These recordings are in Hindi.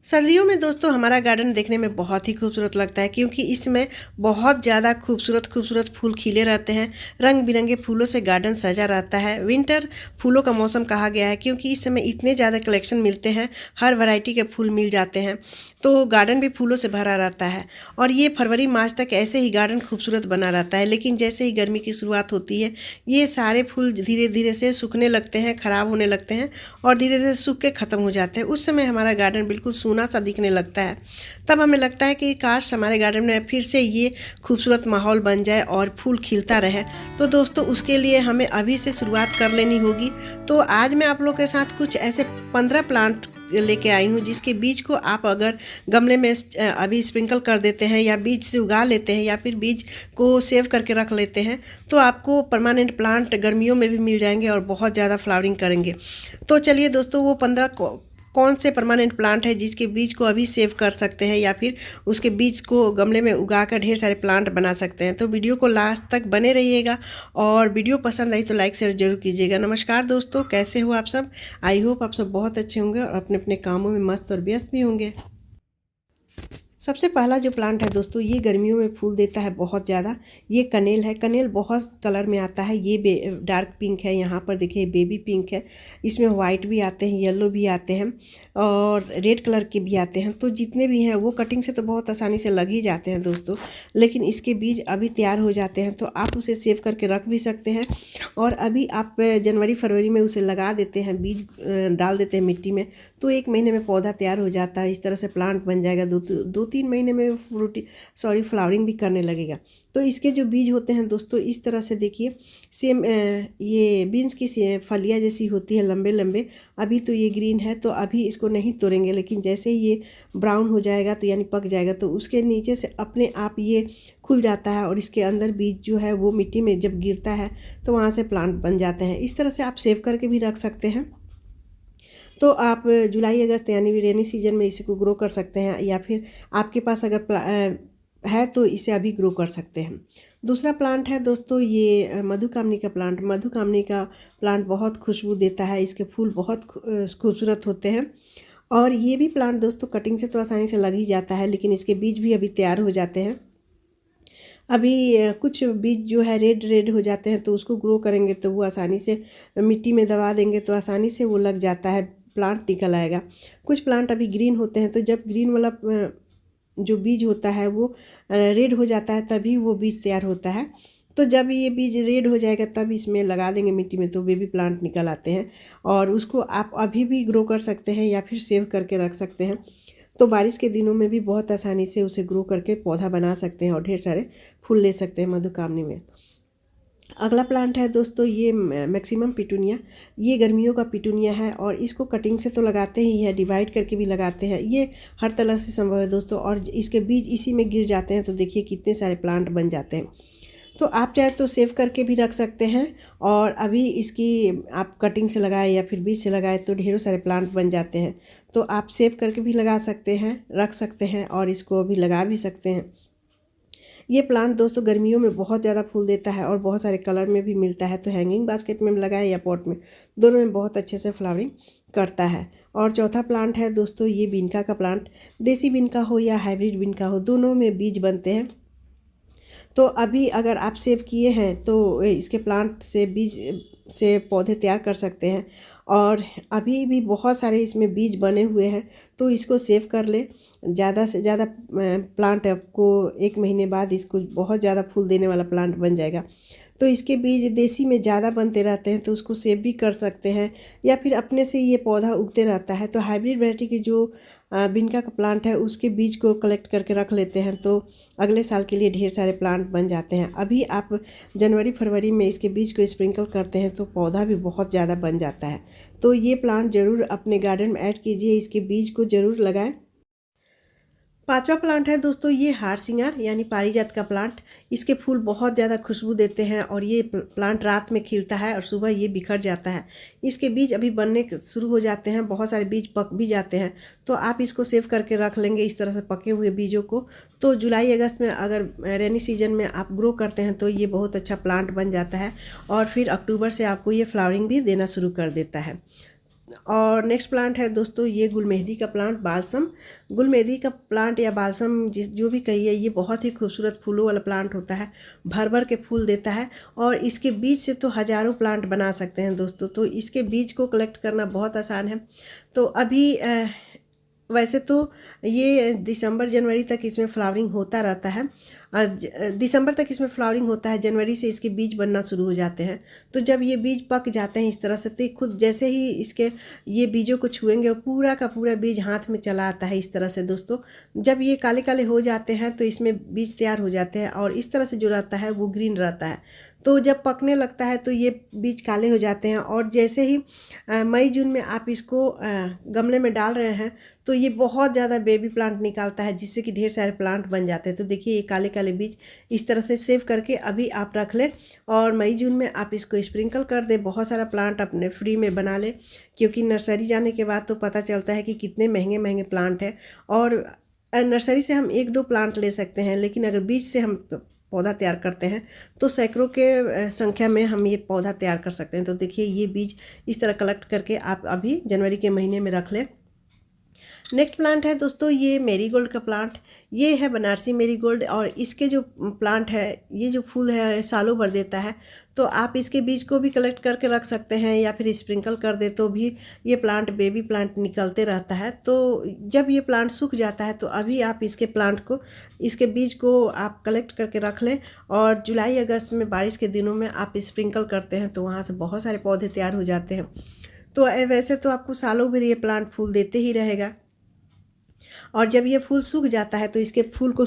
सर्दियों में दोस्तों हमारा गार्डन देखने में बहुत ही खूबसूरत लगता है क्योंकि इसमें बहुत ज़्यादा खूबसूरत खूबसूरत फूल खिले रहते हैं। रंग बिरंगे फूलों से गार्डन सजा रहता है। विंटर फूलों का मौसम कहा गया है क्योंकि इस समय इतने ज़्यादा कलेक्शन मिलते हैं, हर वैरायटी के फूल मिल जाते हैं, तो गार्डन भी फूलों से भरा रहता है। और ये फरवरी मार्च तक ऐसे ही गार्डन खूबसूरत बना रहता है। लेकिन जैसे ही गर्मी की शुरुआत होती है, ये सारे फूल धीरे धीरे से सूखने लगते हैं, ख़राब होने लगते हैं और धीरे धीरे सूख के ख़त्म हो जाते हैं। उस समय हमारा गार्डन बिल्कुल सूना सा दिखने लगता है। तब हमें लगता है कि काश हमारे गार्डन में फिर से ये खूबसूरत माहौल बन जाए और फूल खिलता रहे। तो दोस्तों उसके लिए हमें अभी से शुरुआत कर लेनी होगी। तो आज मैं आप लोग के साथ कुछ ऐसे 15 प्लांट लेके आई हूँ जिसके बीज को आप अगर गमले में अभी स्प्रिंकल कर देते हैं या बीज से उगा लेते हैं या फिर बीज को सेव करके रख लेते हैं तो आपको परमानेंट प्लांट गर्मियों में भी मिल जाएंगे और बहुत ज़्यादा फ्लावरिंग करेंगे। तो चलिए दोस्तों, वो 15 कौन से परमानेंट प्लांट है जिसके बीज को अभी सेव कर सकते हैं या फिर उसके बीज को गमले में उगाकर ढेर सारे प्लांट बना सकते हैं। तो वीडियो को लास्ट तक बने रहिएगा और वीडियो पसंद आई तो लाइक शेयर जरूर कीजिएगा। नमस्कार दोस्तों, कैसे हो आप सब? आई होप आप सब बहुत अच्छे होंगे और अपने अपने कामों में मस्त और व्यस्त भी होंगे। सबसे पहला जो प्लांट है दोस्तों, ये गर्मियों में फूल देता है बहुत ज़्यादा। ये कनेल है। कनेल बहुत कलर में आता है। ये डार्क पिंक है, यहाँ पर देखिए बेबी पिंक है, इसमें वाइट भी आते हैं, येलो भी आते हैं और रेड कलर के भी आते हैं। तो जितने भी हैं वो कटिंग से तो बहुत आसानी से लग ही जाते हैं दोस्तों, लेकिन इसके बीज अभी तैयार हो जाते हैं तो आप उसे सेव करके रख भी सकते हैं। और अभी आप जनवरी फरवरी में उसे लगा देते हैं, बीज डाल देते हैं मिट्टी में, तो 1 महीने में पौधा तैयार हो जाता है। इस तरह से प्लांट बन जाएगा। 2-3 महीने में फ्लावरिंग भी करने लगेगा। तो इसके जो बीज होते हैं दोस्तों, इस तरह से देखिए, सेम ये बीन्स की फलियाँ जैसी होती है, लंबे लंबे। अभी तो ये ग्रीन है तो अभी इसको नहीं तोड़ेंगे, लेकिन जैसे ही ये ब्राउन हो जाएगा तो यानी पक जाएगा तो उसके नीचे से अपने आप ये खुल जाता है और इसके अंदर बीज जो है वो मिट्टी में जब गिरता है तो वहाँ से प्लांट बन जाते हैं। इस तरह से आप सेव करके भी रख सकते हैं। तो आप जुलाई अगस्त यानी रेनी सीजन में इसी को ग्रो कर सकते हैं या फिर आपके पास अगर है तो इसे अभी ग्रो कर सकते हैं। दूसरा प्लांट है दोस्तों, ये मधुकामनी का प्लांट। मधुकामनी का प्लांट बहुत खुशबू देता है, इसके फूल बहुत खूबसूरत होते हैं। और ये भी प्लांट दोस्तों कटिंग से तो आसानी से लग ही जाता है, लेकिन इसके बीज भी अभी तैयार हो जाते हैं। अभी कुछ बीज जो है रेड रेड हो जाते हैं तो उसको ग्रो करेंगे तो वो आसानी से मिट्टी में दबा देंगे तो आसानी से वो लग जाता है, प्लांट निकल आएगा। कुछ प्लांट अभी ग्रीन होते हैं तो जब ग्रीन वाला जो बीज होता है वो रेड हो जाता है तभी वो बीज तैयार होता है। तो जब ये बीज रेड हो जाएगा तब इसमें लगा देंगे मिट्टी में तो बेबी प्लांट निकल आते हैं और उसको आप अभी भी ग्रो कर सकते हैं या फिर सेव करके रख सकते हैं। तो बारिश के दिनों में भी बहुत आसानी से उसे ग्रो करके पौधा बना सकते हैं और ढेर सारे फूल ले सकते हैं मधुकामनी में। अगला प्लांट है दोस्तों, ये मैक्सिमम पिटूनिया। ये गर्मियों का पिटूनिया है और इसको कटिंग से तो लगाते ही है, डिवाइड करके भी लगाते हैं। ये हर तरह से संभव है दोस्तों और इसके बीज इसी में गिर जाते हैं तो देखिए कितने सारे प्लांट बन जाते हैं। तो आप चाहे तो सेव करके भी रख सकते हैं और अभी इसकी आप कटिंग से लगाए या फिर बीज से लगाए तो ढेरों सारे प्लांट बन जाते हैं। तो आप सेव करके भी लगा सकते हैं, रख सकते हैं और इसको अभी लगा भी सकते हैं। ये प्लांट दोस्तों गर्मियों में बहुत ज़्यादा फूल देता है और बहुत सारे कलर में भी मिलता है, तो हैंगिंग बास्केट में लगाए या पॉट में, दोनों में बहुत अच्छे से फ्लावरिंग करता है। और चौथा प्लांट है दोस्तों, ये बिनका का प्लांट। देसी बिनका हो या हाइब्रिड बिनका हो, दोनों में बीज बनते हैं। तो अभी अगर आप सेव किए हैं तो इसके प्लांट से बीज से पौधे तैयार कर सकते हैं और अभी भी बहुत सारे इसमें बीज बने हुए हैं तो इसको सेव कर ले। ज़्यादा से ज़्यादा प्लांट आपको 1 महीने बाद इसको बहुत ज़्यादा फूल देने वाला प्लांट बन जाएगा। तो इसके बीज देसी में ज़्यादा बनते रहते हैं तो उसको सेव भी कर सकते हैं या फिर अपने से ये पौधा उगते रहता है। तो हाइब्रिड वैरायटी की जो बिनका का प्लांट है उसके बीज को कलेक्ट करके रख लेते हैं तो अगले साल के लिए ढेर सारे प्लांट बन जाते हैं। अभी आप जनवरी फरवरी में इसके बीज को स्प्रिंकल करते हैं तो पौधा भी बहुत ज़्यादा बन जाता है। तो ये प्लांट ज़रूर अपने गार्डन में ऐड कीजिए, इसके बीज को ज़रूर लगाएं। पांचवा प्लांट है दोस्तों, ये हार सिंगार यानी पारिजात का प्लांट। इसके फूल बहुत ज़्यादा खुशबू देते हैं और ये प्लांट रात में खिलता है और सुबह ये बिखर जाता है। इसके बीज अभी बनने शुरू हो जाते हैं, बहुत सारे बीज पक भी जाते हैं तो आप इसको सेव करके रख लेंगे इस तरह से पके हुए बीजों को। तो जुलाई अगस्त में अगर रेनी सीजन में आप ग्रो करते हैं तो ये बहुत अच्छा प्लांट बन जाता है और फिर अक्टूबर से आपको ये फ्लावरिंग भी देना शुरू कर देता है। और नेक्स्ट प्लांट है दोस्तों ये गुलमेहदी का प्लांट, बालसम। गुलमेहदी का प्लांट या बालसम जो भी कहिए, ये बहुत ही खूबसूरत फूलों वाला प्लांट होता है, भर भर के फूल देता है और इसके बीज से तो हज़ारों प्लांट बना सकते हैं दोस्तों। तो इसके बीज को कलेक्ट करना बहुत आसान है। तो अभी वैसे तो ये दिसंबर जनवरी तक इसमें फ्लावरिंग होता रहता है। दिसंबर तक इसमें फ्लावरिंग होता है, जनवरी से इसके बीज बनना शुरू हो जाते हैं। तो जब ये बीज पक जाते हैं इस तरह से, तो खुद जैसे ही इसके ये बीजों को छुएंगे वो पूरा का पूरा बीज हाथ में चला आता है इस तरह से दोस्तों। जब ये काले काले हो जाते हैं तो इसमें बीज तैयार हो जाते हैं और इस तरह से जो रहता है वो ग्रीन रहता है। तो जब पकने लगता है तो ये बीज काले हो जाते हैं और जैसे ही मई जून में आप इसको गमले में डाल रहे हैं तो ये बहुत ज़्यादा बेबी प्लांट निकालता है, जिससे कि ढेर सारे प्लांट बन जाते हैं। तो देखिए ये काले काले बीज इस तरह से सेव करके अभी आप रख लें और मई जून में आप इसको स्प्रिंकल कर दें। बहुत सारा प्लांट अपने फ्री में बना लें, क्योंकि नर्सरी जाने के बाद तो पता चलता है कि कितने महंगे महंगे प्लांट हैं। और नर्सरी से हम 1-2 प्लांट ले सकते हैं, लेकिन अगर बीज से हम पौधा तैयार करते हैं तो सैकड़ों के संख्या में हम ये पौधा तैयार कर सकते हैं। तो देखिए ये बीज इस तरह कलेक्ट करके आप अभी जनवरी के महीने में रख लें। नेक्स्ट प्लांट है दोस्तों ये मेरीगोल्ड का प्लांट। ये है बनारसी मेरीगोल्ड और इसके जो प्लांट है, ये जो फूल है सालों भर देता है। तो आप इसके बीज को भी कलेक्ट करके रख सकते हैं या फिर स्प्रिंकल कर दे तो भी ये प्लांट बेबी प्लांट निकलते रहता है। तो जब ये प्लांट सूख जाता है तो अभी आप इसके बीज को आप कलेक्ट करके रख लें और जुलाई अगस्त में बारिश के दिनों में आप स्प्रिंकल करते हैं तो वहाँ से बहुत सारे पौधे तैयार हो जाते हैं। तो वैसे तो आपको सालों भर ये प्लांट फूल देते ही रहेगा और जब ये फूल सूख जाता है तो इसके फूल को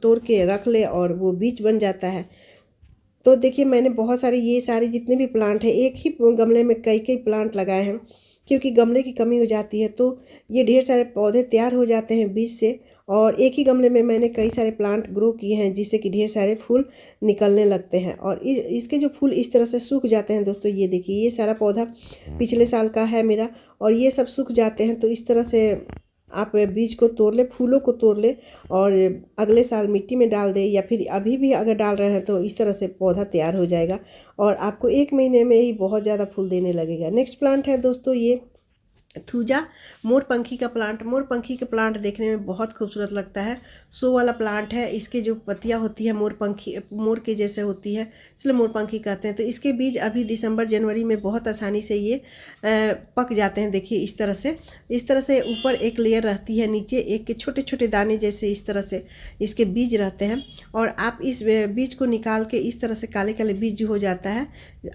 तोड़ के रख ले और वो बीज बन जाता है। तो देखिए मैंने बहुत सारे ये सारे जितने भी प्लांट हैं, एक ही गमले में कई कई प्लांट लगाए हैं, क्योंकि गमले की कमी हो जाती है। तो ये ढेर सारे पौधे तैयार हो जाते हैं बीज से और एक ही गमले में मैंने कई सारे प्लांट ग्रो किए हैं, जिससे कि ढेर सारे फूल निकलने लगते हैं। और इसके जो फूल इस तरह से सूख जाते हैं दोस्तों, ये देखिए ये सारा पौधा पिछले साल का है मेरा और ये सब सूख जाते हैं। तो इस तरह से आप बीज को तोड़ ले, फूलों को तोड़ ले और अगले साल मिट्टी में डाल दे या फिर अभी भी अगर डाल रहे हैं तो इस तरह से पौधा तैयार हो जाएगा और आपको 1 महीने में ही बहुत ज़्यादा फूल देने लगेगा। नेक्स्ट प्लांट है दोस्तों ये थूजा, मोरपंखी का प्लांट। मोरपंखी का प्लांट देखने में बहुत खूबसूरत लगता है, शो वाला प्लांट है। इसके जो पत्तियां होती है मोर के जैसे होती है, इसलिए मोरपंखी कहते हैं। तो इसके बीज अभी दिसंबर जनवरी में बहुत आसानी से ये पक जाते हैं। देखिए इस तरह से ऊपर एक लेयर रहती है, नीचे एक छोटे छोटे दाने जैसे इस तरह से इसके बीज रहते हैं और आप इस बीज को निकाल के इस तरह से काले काले बीज हो जाता है,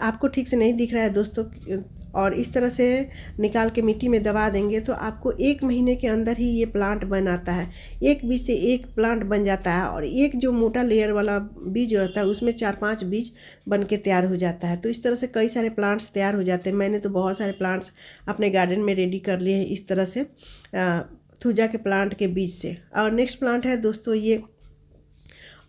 आपको ठीक से नहीं दिख रहा है दोस्तों, और इस तरह से निकाल के मिट्टी में दबा देंगे तो आपको 1 महीने के अंदर ही ये प्लांट बन आता है। एक बीज से एक प्लांट बन जाता है और एक जो मोटा लेयर वाला बीज रहता है उसमें 4-5 बीज बन के तैयार हो जाता है। तो इस तरह से कई सारे प्लांट्स तैयार हो जाते हैं। मैंने तो बहुत सारे प्लांट्स अपने गार्डन में रेडी कर लिए हैं इस तरह से थूजा के प्लांट के बीज से। और नेक्स्ट प्लांट है दोस्तों ये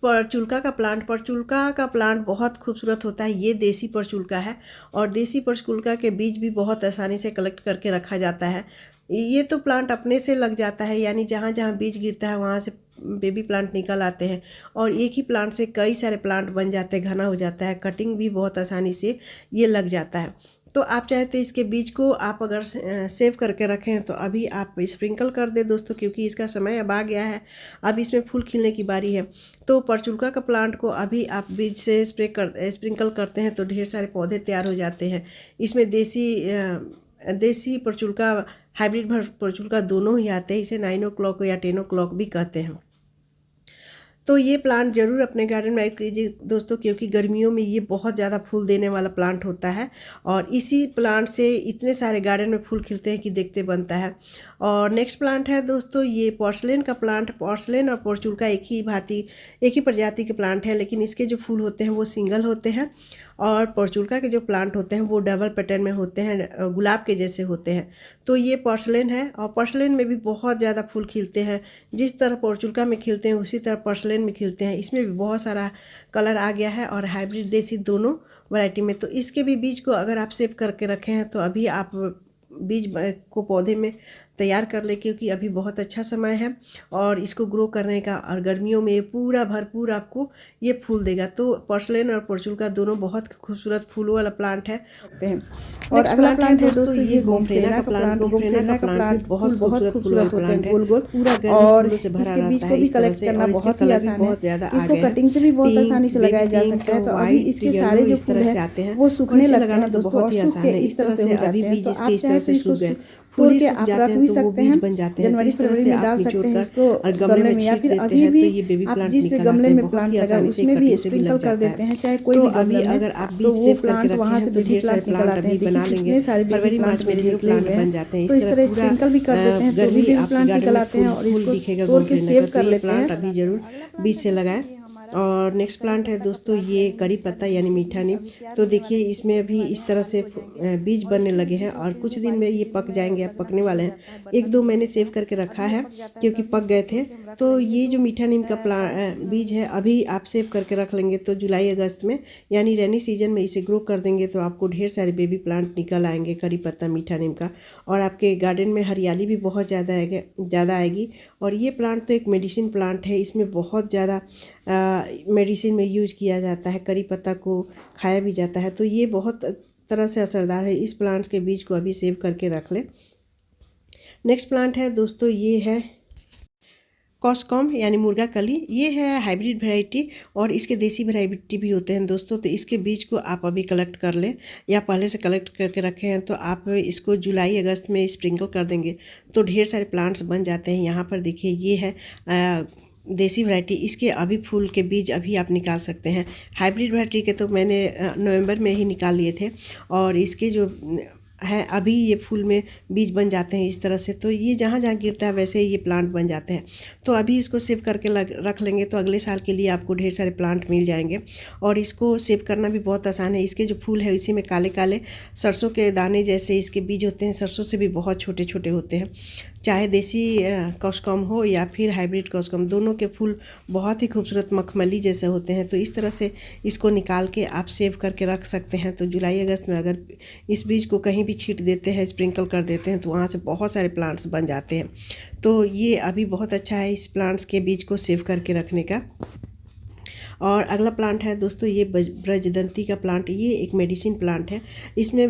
परचुल्का का प्लांट। परचुल्का का प्लांट बहुत खूबसूरत होता है। ये देसी परचुल्का है और देसी परचुल्का के बीज भी बहुत आसानी से कलेक्ट करके रखा जाता है। ये तो प्लांट अपने से लग जाता है, यानी जहाँ जहाँ बीज गिरता है वहाँ से बेबी प्लांट निकल आते हैं और एक ही प्लांट से कई सारे प्लांट बन जाते हैं, घना हो जाता है, कटिंग भी बहुत आसानी से ये लग जाता है। तो आप चाहे तो इसके बीज को आप अगर सेव करके रखें तो अभी आप स्प्रिंकल कर दें दोस्तों, क्योंकि इसका समय अब आ गया है, अब इसमें फूल खिलने की बारी है। तो परचुल्का का प्लांट को अभी आप बीज से स्प्रिंकल करते हैं तो ढेर सारे पौधे तैयार हो जाते हैं। इसमें देसी परचुल्का, हाइब्रिड परचुल्का दोनों ही आते हैं। इसे 9 o'clock या 10 o'clock भी कहते हैं। तो ये प्लांट ज़रूर अपने गार्डन में ऐड कीजिए दोस्तों, क्योंकि गर्मियों में ये बहुत ज़्यादा फूल देने वाला प्लांट होता है और इसी प्लांट से इतने सारे गार्डन में फूल खिलते हैं कि देखते बनता है। और नेक्स्ट प्लांट है दोस्तों ये पोर्सलेन का प्लांट। पोर्सलेन और परचुल्का एक ही प्रजाति के प्लांट है, लेकिन इसके जो फूल होते हैं वो सिंगल होते हैं और परचुल्का के जो प्लांट होते हैं वो डबल पैटर्न में होते हैं, गुलाब के जैसे होते हैं। तो ये पोर्सलेन है और पोर्सलेन में भी बहुत ज़्यादा फूल खिलते हैं। जिस तरह परचुल्का में खिलते हैं उसी तरह पोर्सलेन में खिलते हैं। इसमें भी बहुत सारा कलर आ गया है और हाइब्रिड देसी दोनों वैरायटी में। तो इसके भी बीज को अगर आप सेव करके रखे हैं तो अभी आप बीज को पौधे में तैयार कर ले, क्योंकि अभी बहुत अच्छा समय है और इसको ग्रो करने का। और गर्मियों में पूरा भरपूर आपको ये फूल देगा। तो पोर्सिलेन और पोर्चुगा दोनों बहुत खूबसूरत फूलों वाला प्लांट है। और अगला प्लांट है दोस्तों ये गोम्फ्रेना का प्लांट। गोम्फ्रेना का प्लांट भी बहुत खूबसूरत होते हैं, गोल गोल, पूरा और फूलों से भरा इसके बीज रहता को है भी इस तरह कलेक्ट से। करना और बहुत ही आसान है। बहुत ज़्यादा आ इसको गए हैं। कटिंग से भी बहुत आसानी से लगाया जा पिंक, सकता है। तो अभी वाइट, इसके येलो सारे जो इस फूल तरह से है आते हैं वो सूखने लगते लगाना हैं तो दोस्तों, बहुत और ही सूख आसान के है। इस तरह से हो अभी जाते हैं। बीज तो इसके आप इस तरह चाहे तो से इसको सूख गए, तोड़ फूल के सूख आप जाते रख हैं भी तो वो सकते बीज हैं, बन जाते हैं। तो जनवरी इस तरह फरवरी से में आप डाल निचोड़ सकते हैं कर इसको और गमले में या छींट फिर देते अभी हैं तो भी ये बेबी आप प्लांट जिस निकल गमले आते हैं। में बहुत प्लांट ही लगा आसानी से उसमें भी कटिंग से भी लग स्प्रिंकल कर जाता देते है। हैं, चाहे कोई तो भी अभी गमले में, अगर आप तो बीज वो सेव करके प्लांट रखे वहाँ हैं से तो बेबी ढेर सारे प्लांट निकल प्लांट आते हैं। अभी देखिए बना लेंगे। कितने सारे बेबी फरवरी प्लांट मार्च में मेरे ढेरों निकले प्लांट हुए हैं। बन जाते हैं। तो इस इस तरह तरह पूरा स्प्रिंकल भी कर देते हैं तो भी गर्मी बेबी आपके प्लांट गार्डन निकल में आते हैं। और फूल इसको दिखेगा तोड़ के गोम्फ्रेना का। सेव तो कर ये लेते प्लांट हैं। अभी जरूर बीज से लगाएं। और नेक्स्ट प्लांट है दोस्तों ये करी पत्ता यानी मीठा नीम। तो देखिए इसमें अभी इस तरह से बीज बनने लगे हैं और कुछ दिन में ये पक जाएंगे। अब पकने वाले हैं। 1-2 मैंने सेव करके रखा है क्योंकि पक गए थे। तो ये जो मीठा नीम का बीज है अभी आप सेव करके रख लेंगे तो जुलाई अगस्त में यानी रेनी सीजन में इसे ग्रो कर देंगे तो आपको ढेर सारे बेबी प्लांट निकल आएंगे करी पत्ता मीठा नीम का। और आपके गार्डन में हरियाली भी बहुत ज़्यादा आएगी। और ये प्लांट तो एक मेडिसिन प्लांट है, इसमें बहुत ज़्यादा मेडिसिन में यूज किया जाता है। करी पत्ता को खाया भी जाता है। तो ये बहुत तरह से असरदार है। इस प्लांट्स के बीज को अभी सेव करके रख लें। नेक्स्ट प्लांट है दोस्तों ये है कॉस्कॉम यानी मुर्गा कली। ये है हाइब्रिड वैरायटी और इसके देसी वैरायटी भी होते हैं दोस्तों। तो इसके बीज को आप अभी कलेक्ट कर लें या पहले से कलेक्ट करके रखे हैं तो आप इसको जुलाई अगस्त में स्प्रिंकल कर देंगे तो ढेर सारे प्लांट्स बन जाते हैं। यहाँ पर देखिए ये है देसी वैरायटी। इसके अभी फूल के बीज अभी आप निकाल सकते हैं। हाइब्रिड वैरायटी के तो मैंने नवंबर में ही निकाल लिए थे और इसके जो है अभी ये फूल में बीज बन जाते हैं इस तरह से। तो ये जहाँ जहाँ गिरता है वैसे ही ये प्लांट बन जाते हैं। तो अभी इसको सेव करके रख लेंगे तो अगले साल के लिए आपको ढेर सारे प्लांट मिल जाएंगे। और इसको सेव करना भी बहुत आसान है। इसके जो फूल है इसी में काले काले सरसों के दाने जैसे इसके बीज होते हैं। सरसों से भी बहुत छोटे छोटे होते हैं। चाहे देसी कॉस्कॉम हो या फिर हाइब्रिड कॉस्कॉम, दोनों के फूल बहुत ही खूबसूरत मखमली जैसे होते हैं। तो इस तरह से इसको निकाल के आप सेव करके रख सकते हैं। तो जुलाई अगस्त में अगर इस बीज को कहीं भी छींट देते हैं, स्प्रिंकल कर देते हैं तो वहाँ से बहुत सारे प्लांट्स बन जाते हैं। तो ये अभी बहुत अच्छा है इस प्लांट्स के बीज को सेव करके रखने का। और अगला प्लांट है दोस्तों ये ब्रजदंती का प्लांट। ये एक मेडिसिन प्लांट है। इसमें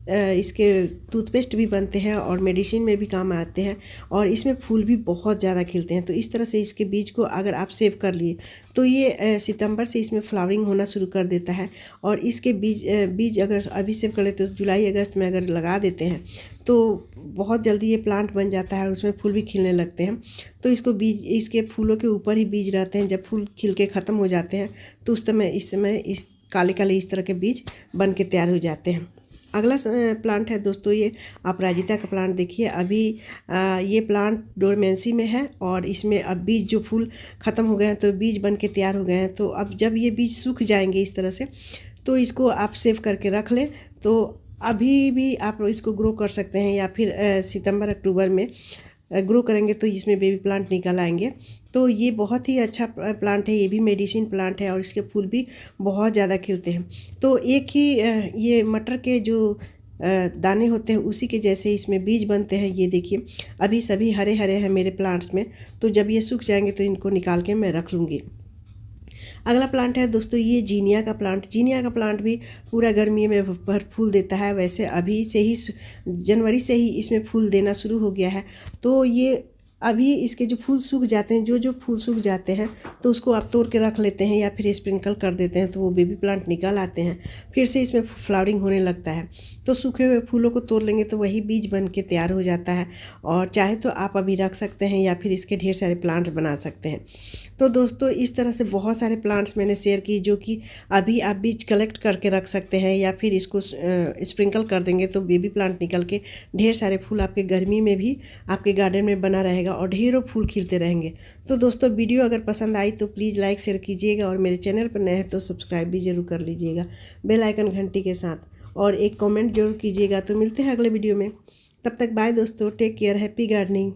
इसके टूथपेस्ट भी बनते हैं और मेडिसिन में भी काम आते हैं और इसमें फूल भी बहुत ज़्यादा खिलते हैं। तो इस तरह से इसके बीज को अगर आप सेव कर लिए तो ये सितंबर से इसमें फ्लावरिंग होना शुरू कर देता है। और इसके बीज अगर अभी सेव कर लेते तो जुलाई अगस्त में अगर लगा देते हैं तो बहुत जल्दी ये प्लांट बन जाता है और उसमें फूल भी खिलने लगते हैं। तो इसके फूलों के ऊपर ही बीज रहते हैं। जब फूल खिल के ख़त्म हो जाते हैं तो इस समय इस काले काले इस तरह के बीज बन के तैयार हो जाते हैं। अगला प्लांट है दोस्तों ये अपराजिता का प्लांट। देखिए अभी ये प्लांट डोरमेंसी में है और इसमें अब बीज जो फूल ख़त्म हो गए हैं तो बीज बन के तैयार हो गए हैं। तो अब जब ये बीज सूख जाएंगे इस तरह से तो इसको आप सेव करके रख लें तो अभी भी आप इसको ग्रो कर सकते हैं या फिर सितंबर अक्टूबर में ग्रो करेंगे तो इसमें बेबी प्लांट निकल आएंगे। तो ये बहुत ही अच्छा प्लांट है। ये भी मेडिसिन प्लांट है और इसके फूल भी बहुत ज़्यादा खिलते हैं। तो एक ही ये मटर के जो दाने होते हैं उसी के जैसे इसमें बीज बनते हैं। ये देखिए अभी सभी हरे हरे हैं मेरे प्लांट्स में। तो जब ये सूख जाएंगे तो इनको निकाल के मैं रख लूँगी। अगला प्लांट है दोस्तों ये जीनिया का प्लांट। जीनिया का प्लांट भी पूरा गर्मी में भर फूल देता है। वैसे अभी से ही जनवरी से ही इसमें फूल देना शुरू हो गया है। तो ये अभी इसके जो फूल सूख जाते हैं, जो फूल सूख जाते हैं तो उसको आप तोड़ के रख लेते हैं या फिर स्प्रिंकल कर देते हैं तो वो बेबी प्लांट निकल आते हैं। फिर से इसमें फ्लावरिंग होने लगता है। तो सूखे हुए फूलों को तोड़ लेंगे तो वही बीज बन के तैयार हो जाता है। और चाहे तो आप अभी रख सकते हैं या फिर इसके ढेर सारे प्लांट्स बना सकते हैं। तो दोस्तों इस तरह से बहुत सारे प्लांट्स मैंने शेयर की जो कि अभी आप बीज कलेक्ट करके रख सकते हैं या फिर इसको स्प्रिंकल कर देंगे तो बेबी प्लांट निकल के ढेर सारे फूल आपके गर्मी में भी आपके गार्डन में बना रहेगा और ढेरों फूल खिलते रहेंगे। तो दोस्तों वीडियो अगर पसंद आई तो प्लीज़ लाइक शेयर कीजिएगा और मेरे चैनल पर नए हैं तो सब्सक्राइब भी ज़रूर कर लीजिएगा बेल आइकन घंटी के साथ, और एक कमेंट जरूर कीजिएगा। तो मिलते हैं अगले वीडियो में। तब तक बाय दोस्तों, टेक केयर, हैप्पी गार्डनिंग।